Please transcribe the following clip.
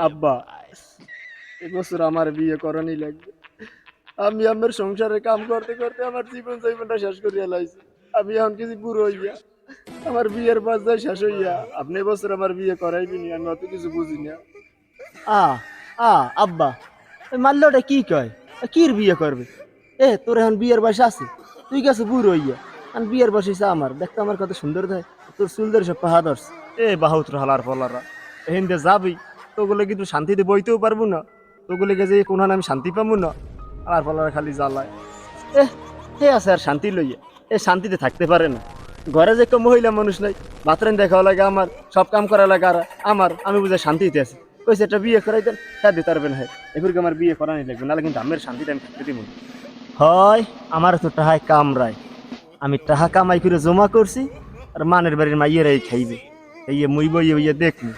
আব্বা, এবছর আমার বিয়ে করানি লাগবে। আমি আমার সংসারে কাম করতে করতে আমার জীবনটা শেষ করিয়া লাইছি। আমি এখন কিছু বুড়ো হইয়া আমার বিয়ের পর্যায়ে শেষ হইয়া আপনি এবছর আমার বিয়ে করাইবিনি, আমি অত কিছু বুঝি না। আ আ আব্বা, ওই মারলে ওটা কি কয়? কির বিয়ে করবে? তোর এখন বিয়ের বয়স আছে, তুই গেছে বুড়ো হইয়া, আর বিয়ের বয়স হইছে আমার। দেখতে আমার কত সুন্দর দেয়, তোর চুল ধরে সব পাহা ধরছে। বাহুত্র হালার ফলারা, এখান দিয়ে যাবি তোগুলো কিন্তু শান্তিতে বইতেও পারবো না, তোগুলিকে যে কোনখানে আমি শান্তি পাবো না। হালার ফলারা খালি জ্বালায়। এহ হে আছে আর শান্তি লইয়া, শান্তিতে থাকতে পারে না। ঘরে যে কেউ মহিলা মানুষ নাই, বাথরুম দেখাও লাগে আমার, সব কাম করা লাগে আর আমার, আমি বুঝে শান্তিতে আছি। কইছে একটা বিয়ে করাই দেন, হ্যাঁ দিতে পারবেন, হ্যাঁ এগুলোকে আমার বিয়ে করানি লাগবে, নাহলে কিন্তু আমার শান্তিতে আমি থাকতে দিব না। হয় আমার তো টাহায় কামড়ায়, আমি টাহা কামাই করে জমা করছি, আর মানের বাড়ির মাইয়েরাই খাইবে, এই মুই বই দেখবো।